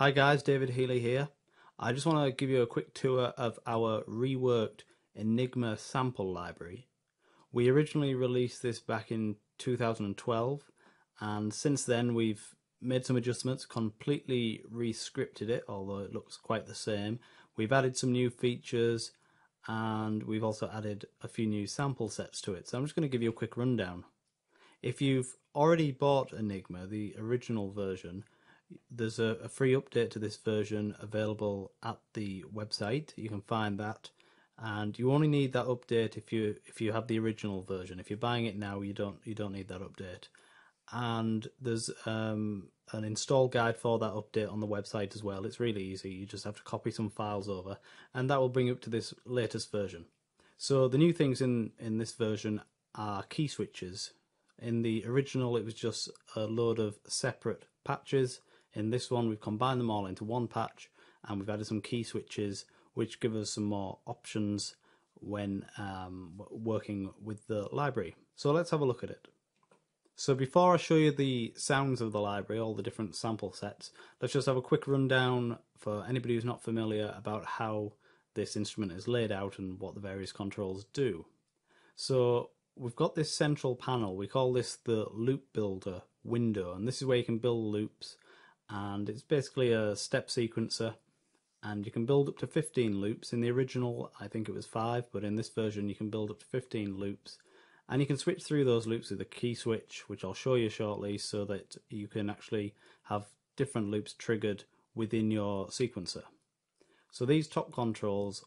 Hi guys, David Healy here. I just want to give you a quick tour of our reworked Enigma sample library. We originally released this back in 2012 and since then we've made some adjustments, completely re-scripted it, although it looks quite the same. We've added some new features and we've also added a few new sample sets to it. So I'm just going to give you a quick rundown. If you've already bought Enigma, the original version, there's a free update to this version available at the website. You can find that, and you only need that update if you have the original version. If you're buying it now, you don't need that update. And there's an install guide for that update on the website as well. It's really easy. You just have to copy some files over, and that will bring you up to this latest version. So the new things in this version are key switches. In the original, it was just a load of separate patches. In this one, we've combined them all into one patch, and we've added some key switches which give us some more options when working with the library. So let's have a look at it. So before I show you the sounds of the library, all the different sample sets, let's just have a quick rundown for anybody who's not familiar about how this instrument is laid out and what the various controls do. So we've got this central panel. We call this the loop builder window, and this is where you can build loops. And it's basically a step sequencer, and you can build up to 15 loops. In the original, I think it was 5, but in this version you can build up to 15 loops, and you can switch through those loops with a key switch, which I'll show you shortly, so that you can actually have different loops triggered within your sequencer. So these top controls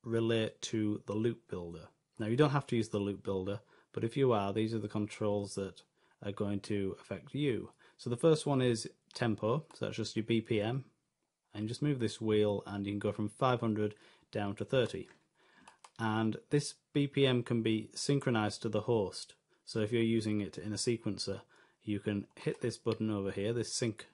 relate to the loop builder. Now you don't have to use the loop builder, but if you are, these are the controls that are going to affect you. So the first one is tempo, so that's just your BPM, and just move this wheel and you can go from 500 down to 30. And this BPM can be synchronized to the host. So if you're using it in a sequencer, you can hit this button over here, this sync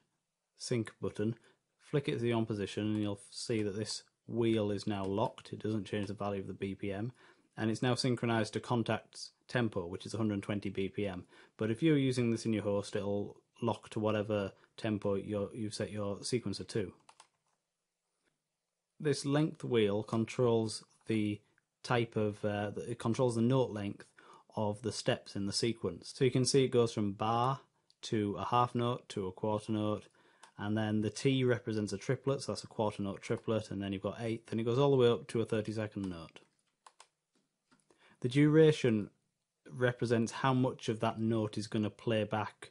button, flick it to the on position, and you'll see that this wheel is now locked. It doesn't change the value of the BPM, and it's now synchronized to Contact's tempo, which is 120 BPM. But if you're using this in your host, it'll lock to whatever tempo you've set your sequencer to. This length wheel controls the type of it controls the note length of the steps in the sequence. So you can see it goes from bar to a half note to a quarter note, and then the T represents a triplet, so that's a quarter note triplet, and then you've got eighth, and it goes all the way up to a 32nd note. The duration represents how much of that note is going to play back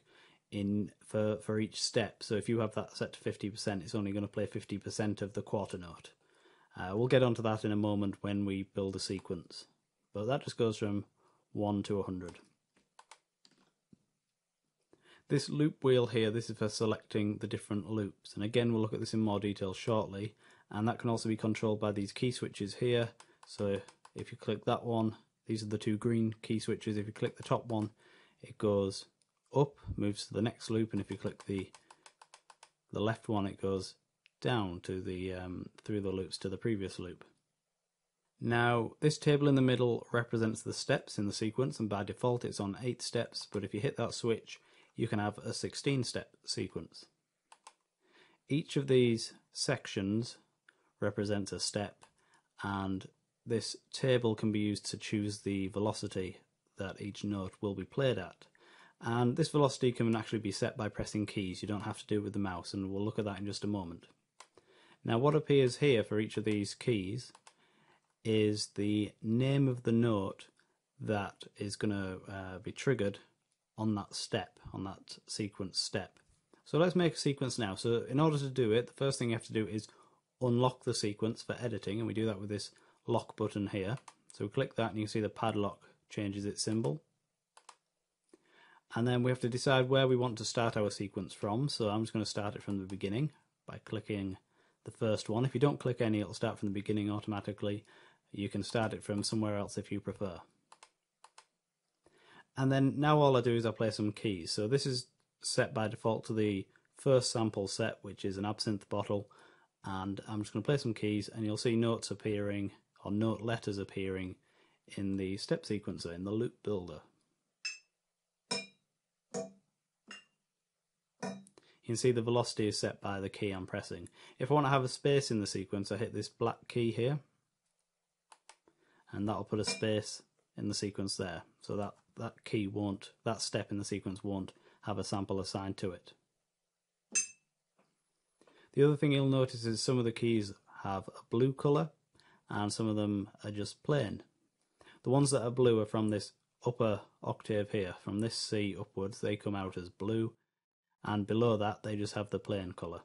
in for each step. So if you have that set to 50%, it's only going to play 50% of the quarter note. We'll get onto that in a moment when we build a sequence, but that just goes from 1 to 100. This loop wheel here, this is for selecting the different loops, and again we'll look at this in more detail shortly, and that can also be controlled by these key switches here. So if you click that one, these are the two green key switches. If you click the top one, it goes up, moves to the next loop, and if you click the left one, it goes down to the through the loops to the previous loop. Now this table in the middle represents the steps in the sequence, and by default it's on 8 steps, but if you hit that switch you can have a 16-step sequence. Each of these sections represents a step, and this table can be used to choose the velocity that each note will be played at. And this velocity can actually be set by pressing keys. You don't have to do it with the mouse, and we'll look at that in just a moment. Now what appears here for each of these keys is the name of the note that is going to be triggered on that step, on that sequence step. So let's make a sequence now. So in order to do it, the first thing you have to do is unlock the sequence for editing, and we do that with this lock button here. So we click that and you can see the padlock changes its symbol. And then we have to decide where we want to start our sequence from. So I'm just going to start it from the beginning by clicking the first one. If you don't click any, it'll start from the beginning automatically. You can start it from somewhere else if you prefer. And then now all I do is I play some keys. So this is set by default to the first sample set, which is an absinthe bottle. And I'm just going to play some keys, and you'll see notes appearing, or note letters appearing in the step sequencer, in the loop builder. you can see the velocity is set by the key I'm pressing. If I want to have a space in the sequence, I hit this black key here, and that'll put a space in the sequence there. So that step in the sequence won't have a sample assigned to it. The other thing you'll notice is some of the keys have a blue colour and some of them are just plain. The ones that are blue are from this upper octave here, from this C upwards. They come out as blue, and below that they just have the plain colour.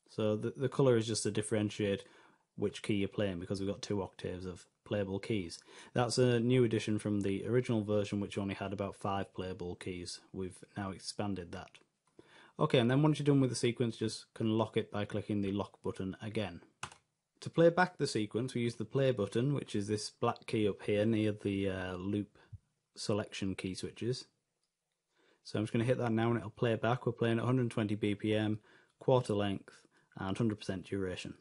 So the colour is just to differentiate which key you're playing, because we've got 2 octaves of playable keys. That's a new addition from the original version, which only had about 5 playable keys. We've now expanded that. Okay, and then once you're done with the sequence, just can lock it by clicking the lock button again. To play back the sequence, we use the play button, which is this black key up here near the loop selection key switches. So I'm just going to hit that now and it'll play back. We're playing at 120 BPM, quarter length, and 100% duration.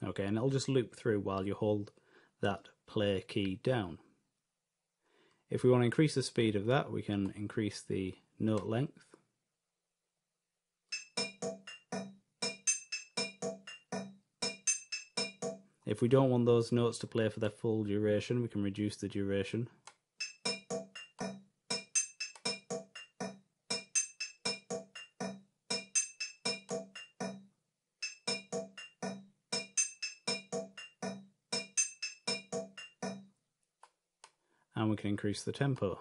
Okay, and it'll just loop through while you hold that play key down. If we want to increase the speed of that, we can increase the note length. If we don't want those notes to play for their full duration, we can reduce the duration. And we can increase the tempo.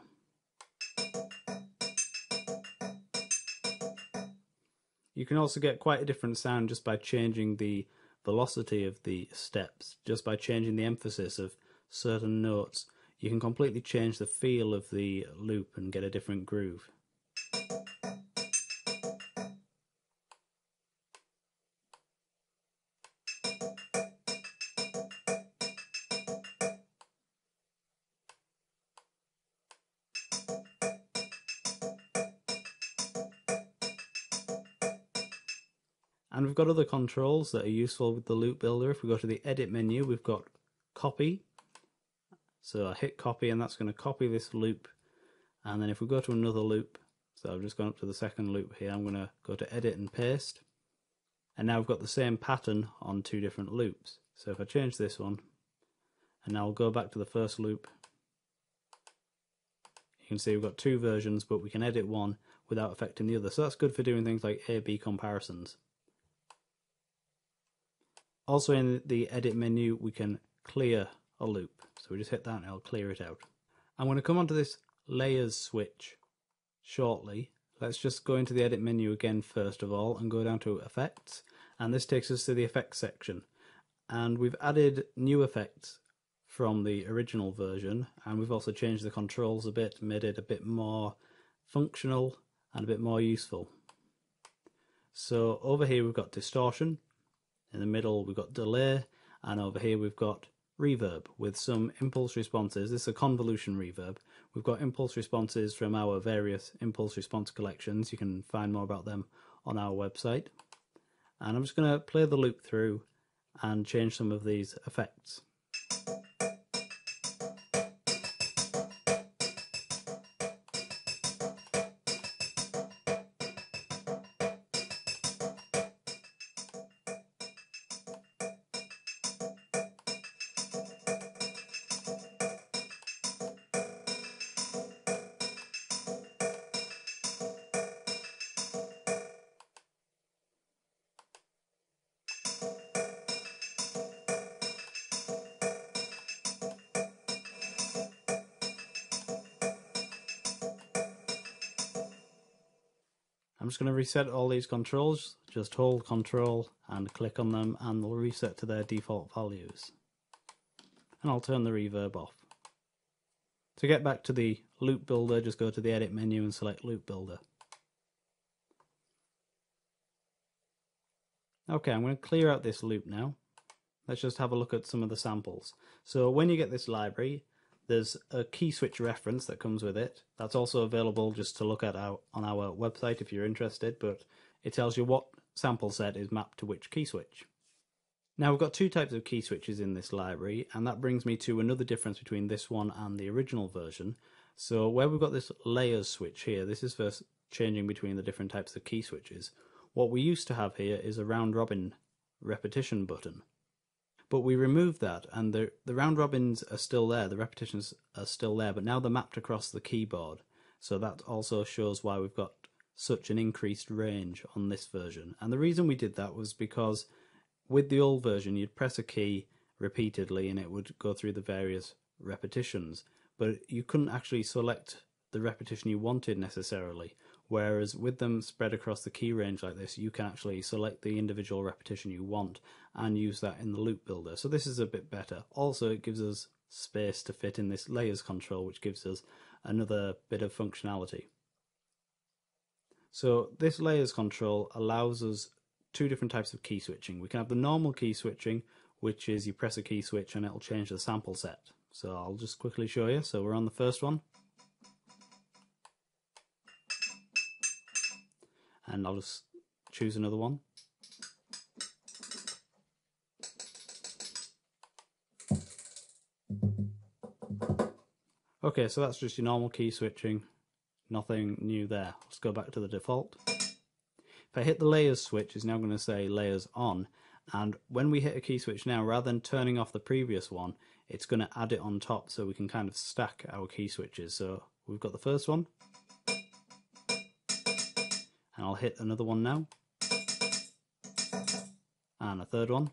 You can also get quite a different sound just by changing the velocity of the steps, just by changing the emphasis of certain notes. You can completely change the feel of the loop and get a different groove. And we've got other controls that are useful with the loop builder. If we go to the edit menu, we've got copy. So I hit copy and that's going to copy this loop. And then if we go to another loop, so I've just gone up to the second loop here, I'm going to go to edit and paste. And now we've got the same pattern on 2 different loops. So if I change this one, and now I'll go back to the first loop, you can see we've got 2 versions, but we can edit one without affecting the other. So that's good for doing things like A/B comparisons. Also in the edit menu, we can clear a loop. So we just hit that and it'll clear it out. I'm going to come onto this layers switch shortly. Let's just go into the edit menu again first of all and go down to effects. And this takes us to the effects section. And we've added new effects from the original version. And we've also changed the controls a bit, made it a bit more functional and a bit more useful. So over here we've got distortion. In the middle we've got delay, and over here we've got reverb with some impulse responses. This is a convolution reverb. We've got impulse responses from our various impulse response collections. You can find more about them on our website. And I'm just going to play the loop through and change some of these effects. I'm just going to reset all these controls. Just hold Control and click on them and they'll reset to their default values. And I'll turn the reverb off. To get back to the loop builder, just go to the edit menu and select loop builder. Okay, I'm going to clear out this loop now. Let's just have a look at some of the samples. So when you get this library, there's a key switch reference that comes with it. That's also available just to look at on our website if you're interested, but it tells you what sample set is mapped to which key switch. Now we've got two types of key switches in this library, and that brings me to another difference between this one and the original version. So where we've got this layers switch here, this is for changing between the different types of key switches. What we used to have here is a round robin repetition button. But we removed that, and the round robins are still there, the repetitions are still there, but now they're mapped across the keyboard. So that also shows why we've got such an increased range on this version. And the reason we did that was because with the old version, you'd press a key repeatedly and it would go through the various repetitions, but you couldn't actually select the repetition you wanted necessarily. Whereas with them spread across the key range like this, you can actually select the individual repetition you want and use that in the loop builder. So this is a bit better. Also, it gives us space to fit in this layers control, which gives us another bit of functionality. So this layers control allows us two different types of key switching. We can have the normal key switching, which is you press a key switch and it'll change the sample set. So I'll just quickly show you. So we're on the first one. And I'll just choose another one. Okay, so that's just your normal key switching. Nothing new there. Let's go back to the default. If I hit the layers switch, it's now going to say layers on, and when we hit a key switch now, rather than turning off the previous one, it's going to add it on top so we can kind of stack our key switches. So we've got the first one, and I'll hit another one now, and a third one.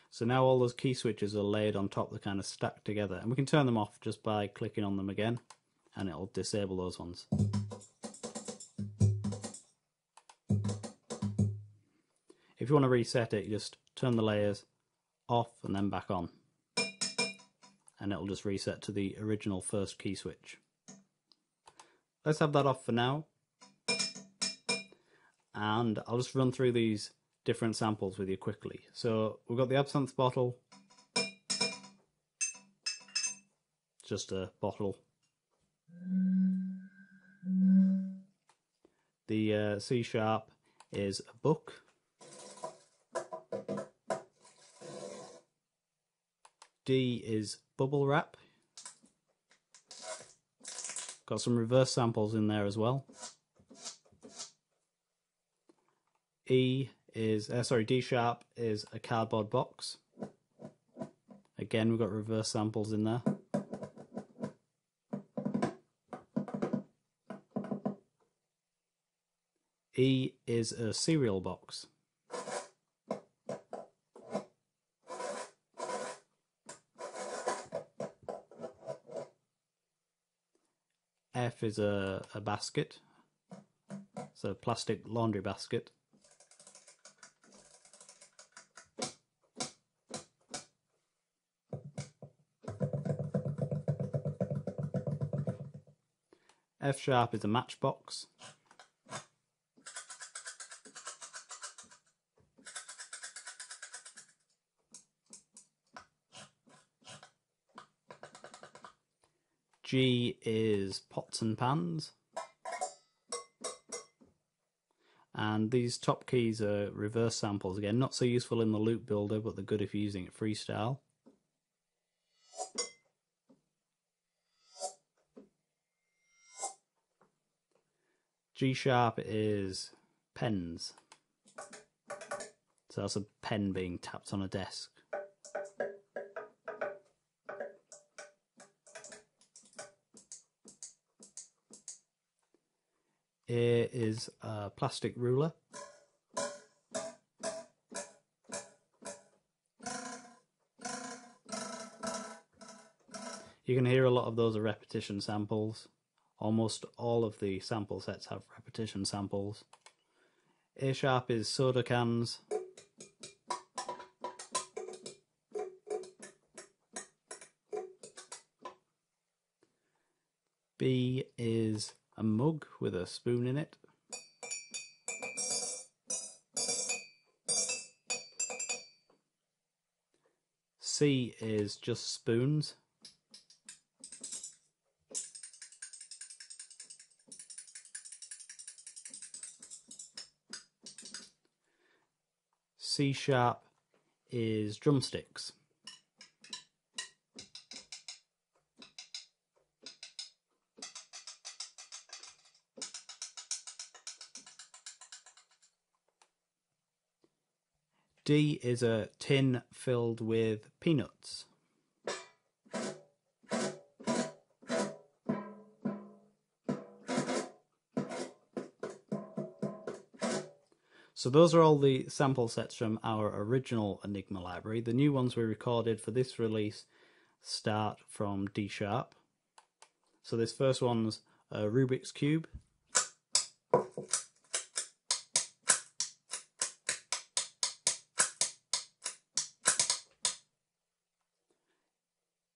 So now all those key switches are laid on top, they're kind of stacked together, and we can turn them off just by clicking on them again, and it'll disable those ones. If you want to reset it, you just turn the layers off and then back on, and it'll just reset to the original first key switch. Let's have that off for now, and I'll just run through these different samples with you quickly. So we've got the absinthe bottle, just a bottle. The C sharp is a book. D is bubble wrap. Got some reverse samples in there as well. D sharp is a cardboard box. Again, we've got reverse samples in there. E is a cereal box. F is a basket. It's a plastic laundry basket. F sharp is a matchbox. G is pots and pans. And these top keys are reverse samples. Again, not so useful in the loop builder, but they're good if you're using it freestyle. G sharp is pens. So that's a pen being tapped on a desk. A is a plastic ruler. You can hear a lot of those are repetition samples. Almost all of the sample sets have repetition samples. A sharp is soda cans. B is a mug with a spoon in it. C is just spoons. C# is drumsticks. D is a tin filled with peanuts. So those are all the sample sets from our original Enigma library. The new ones we recorded for this release start from D#. So this first one's a Rubik's Cube.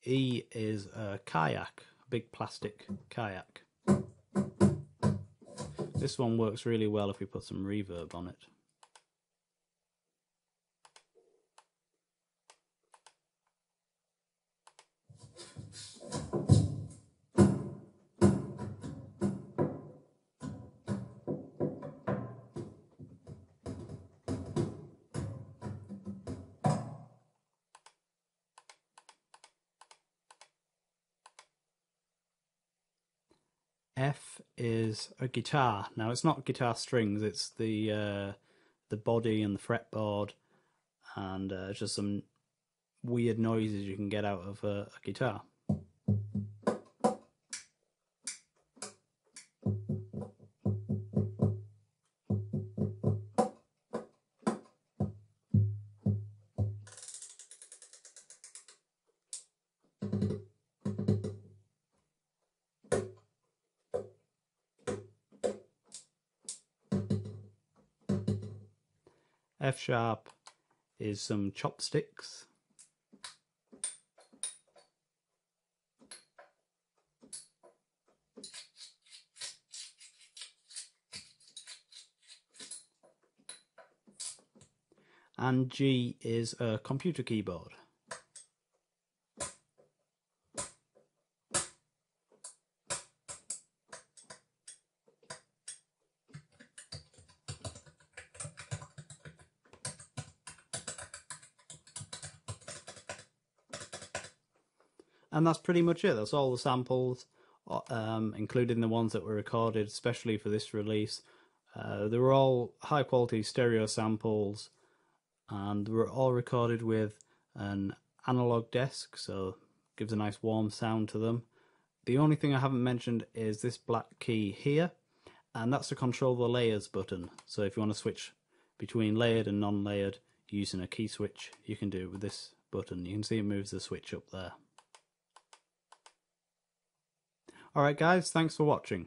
E is a kayak, a big plastic kayak. This one works really well if we put some reverb on it. F is a guitar. Now it's not guitar strings, it's the body and the fretboard and just some weird noises you can get out of a guitar. F# is some chopsticks. And G is a computer keyboard. And that's pretty much it. That's all the samples, including the ones that were recorded especially for this release. They were all high quality stereo samples and they were all recorded with an analog desk, so it gives a nice warm sound to them. The only thing I haven't mentioned is this black key here, and that's to control the layers button. So if you want to switch between layered and non-layered using a key switch, you can do it with this button. You can see it moves the switch up there. Alright guys, thanks for watching.